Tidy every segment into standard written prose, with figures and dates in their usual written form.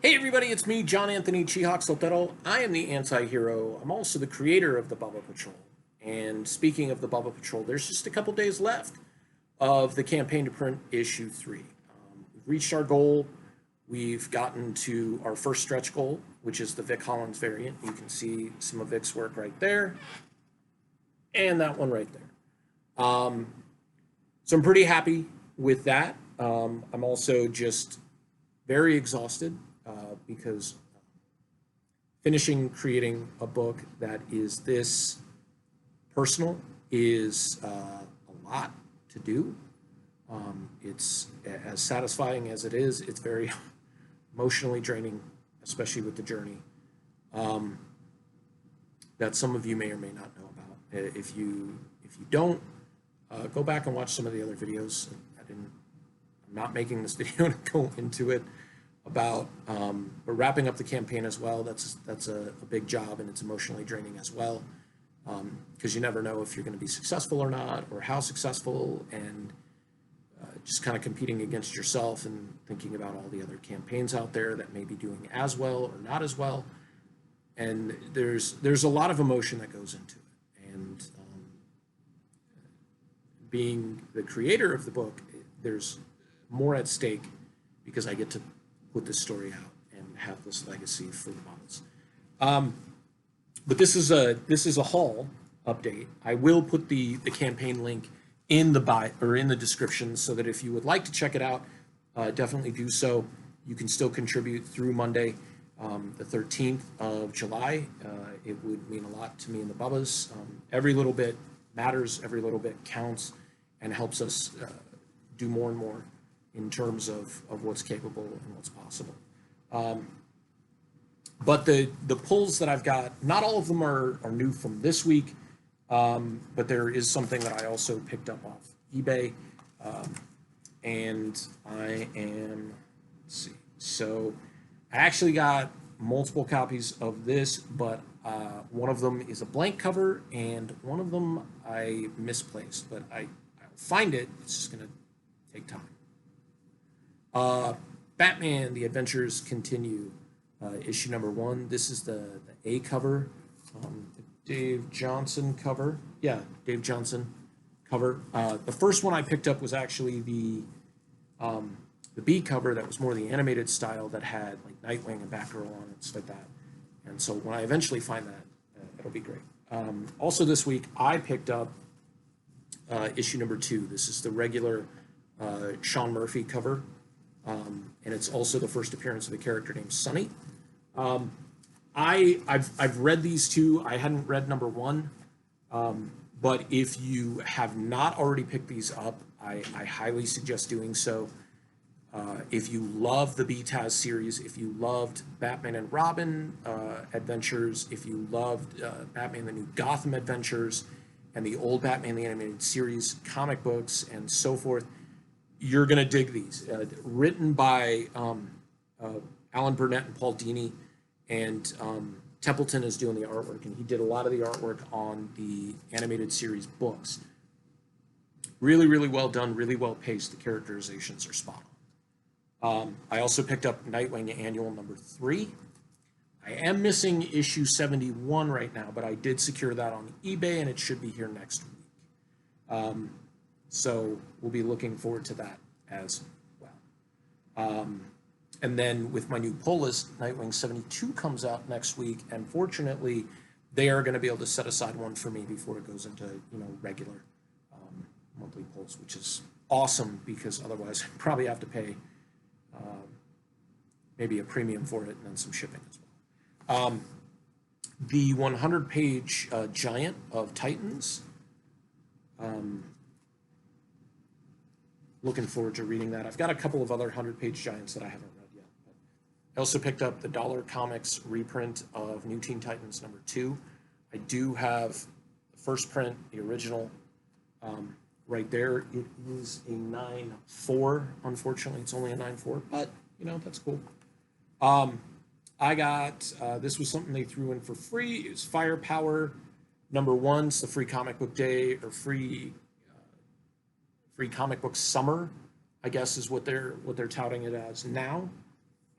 Hey everybody, it's me, John Anthony Chihawk Soltero. I am the anti-hero. I'm also the creator of the Bubba Patrol. And speaking of the Bubba Patrol, there's just a couple days left of the campaign to print issue 3. We've reached our goal. We've gotten to our first stretch goal, which is the Vic Hollins variant. You can see some of Vic's work right there, and that one right there. So I'm pretty happy with that. I'm also just very exhausted because finishing creating a book that is this personal is a lot to do. It's as satisfying as it is. It's very emotionally draining, especially with the journey that some of you may or may not know about. If you don't, go back and watch some of the other videos. I'm not making this video to go into it about but wrapping up the campaign as well. That's a big job, and it's emotionally draining as well, because you never know if you're going to be successful or not, or how successful, and just kind of competing against yourself and thinking about all the other campaigns out there that may be doing as well or not as well. And there's a lot of emotion that goes into it. And being the creator of the book, there's more at stake because I get to put this story out and have this legacy for the Bubbas. But this is a haul update. I will put the campaign link in the bio or in the description, so that if you would like to check it out, definitely do so. You can still contribute through Monday, the 13th of July. It would mean a lot to me and the Bubbas. Every little bit matters. Every little bit counts, and helps us do more and more in terms of what's capable and what's possible. But the pulls that I've got, not all of them are new from this week, but there is something that I also picked up off eBay, and I am, let's see, so I actually got multiple copies of this, but one of them is a blank cover, and one of them I misplaced, but I'll find it. It's just going to take time. Batman, The Adventures Continue, issue number 1. This is the A cover, the Dave Johnson cover. Yeah, Dave Johnson cover. The first one I picked up was actually the B cover, that was more the animated style, that had like Nightwing and Batgirl on it, stuff like that. And so when I eventually find that, it'll be great. Also this week, I picked up issue number 2. This is the regular Sean Murphy cover. And it's also the first appearance of a character named Sunny. I've read these two. I hadn't read number 1, but if you have not already picked these up, I highly suggest doing so. If you love the BTAS series, if you loved Batman and Robin adventures, if you loved Batman the New Gotham adventures, and the old Batman the Animated Series comic books and so forth, you're going to dig these. Written by Alan Burnett and Paul Dini, and Templeton is doing the artwork, and he did a lot of the artwork on the animated series books. Really, really well done, really well paced. The characterizations are spot on. I also picked up Nightwing Annual number 3. I am missing issue 71 right now, but I did secure that on eBay, and it should be here next week. So we'll be looking forward to that as well. And then with my new pull list, Nightwing 72 comes out next week, and fortunately, they are going to be able to set aside one for me before it goes into regular monthly pulls, which is awesome, because otherwise I'd probably have to pay maybe a premium for it and then some shipping as well. The 100-page Giant of Titans. Looking forward to reading that. I've got a couple of other 100-page Giants that I haven't read yet. But I also picked up the Dollar Comics reprint of New Teen Titans number 2. I do have the first print, the original, right there. It is a 9.4. Unfortunately, it's only a 9.4, but that's cool. I got this was something they threw in for free. It was Firepower number 1. It's the free comic book day, or free comic book summer, I guess is what they're touting it as now.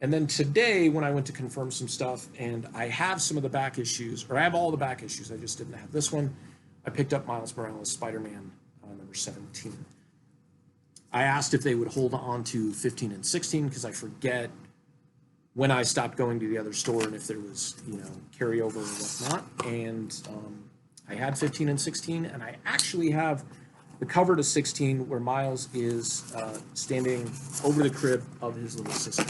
And then today, when I went to confirm some stuff, and I have some of the back issues, or I have all the back issues, I just didn't have this one. I picked up Miles Morales Spider-Man number 17. I asked if they would hold on to 15 and 16 because I forget when I stopped going to the other store and if there was, carryover or whatnot. And I had 15 and 16, and I actually have the cover to 16 where Miles is standing over the crib of his little sister.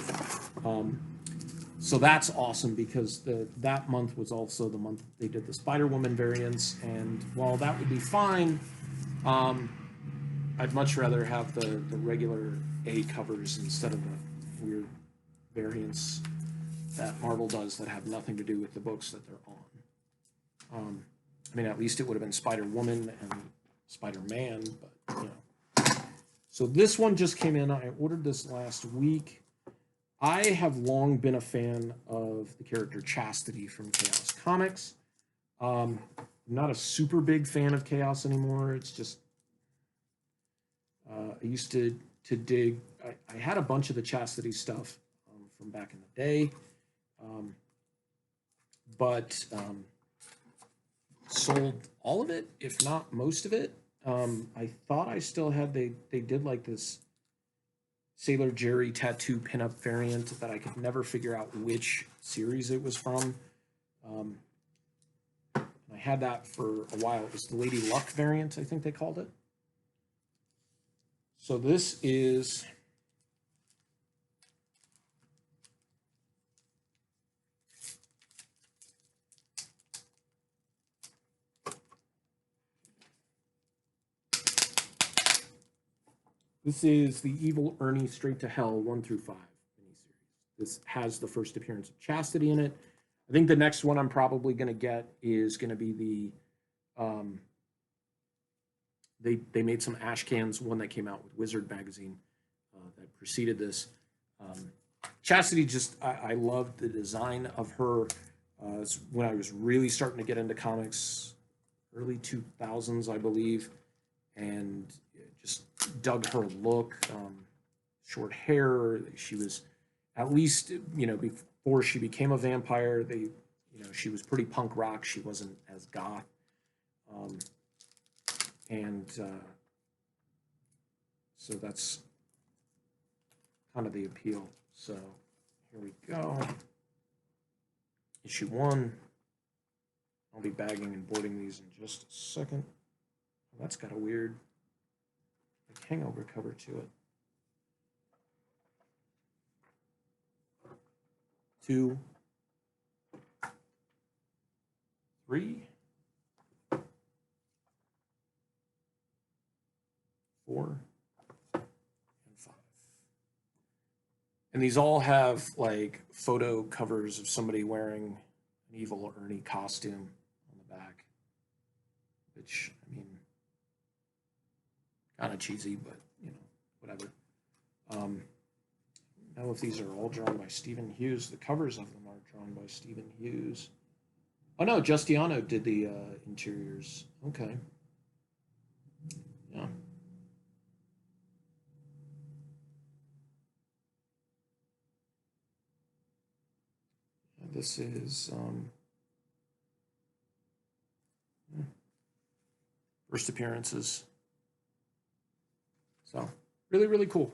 So that's awesome because that month was also the month they did the Spider-Woman variants, and while that would be fine, I'd much rather have the regular A covers instead of the weird variants that Marvel does that have nothing to do with the books that they're on. I mean, at least it would have been Spider-Woman and Spider-Man, but So this one just came in. I ordered this last week. I have long been a fan of the character Chastity from Chaos Comics. I'm not a super big fan of Chaos anymore. It's just I used to dig. I had a bunch of the Chastity stuff from back in the day, but sold all of it, if not most of it. I thought I still had. They did like this Sailor Jerry tattoo pinup variant that I could never figure out which series it was from. I had that for a while. It was the Lady Luck variant, I think they called it. So this is the Evil Ernie Straight to Hell 1 through 5 miniseries. This has the first appearance of Chastity in it. I think the next one I'm probably going to get is going to be the they made some ash cans, one that came out with Wizard magazine that preceded this. Chastity, just I loved the design of her when I was really starting to get into comics, early 2000s, I believe, and just dug her look. Short hair. She was, at least, before she became a vampire, she was pretty punk rock. She wasn't as goth. So that's kind of the appeal. So here we go. Issue 1. I'll be bagging and boarding these in just a second. Oh, that's got a weird hangover cover to it. 2, 3, 4, and 5. And these all have like photo covers of somebody wearing an Evil Ernie costume on the back, which, I mean, kind of cheesy, but whatever. I don't know if these are all drawn by Stephen Hughes. The covers of them are drawn by Stephen Hughes. Oh no, Giustiano did the interiors. Okay. Yeah. This is first appearances. So really, really cool.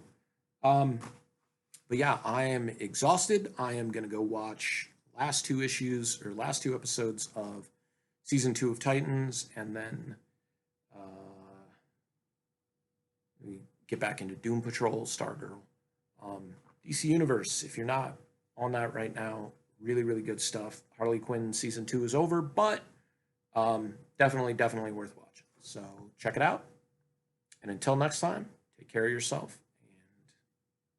But yeah, I am exhausted. I am going to go watch last two episodes of season 2 of Titans, and then we get back into Doom Patrol, Stargirl, DC Universe. If you're not on that right now, really, really good stuff. Harley Quinn season 2 is over, but definitely worth watching. So check it out. And until next time, take care of yourself and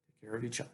take care of each other.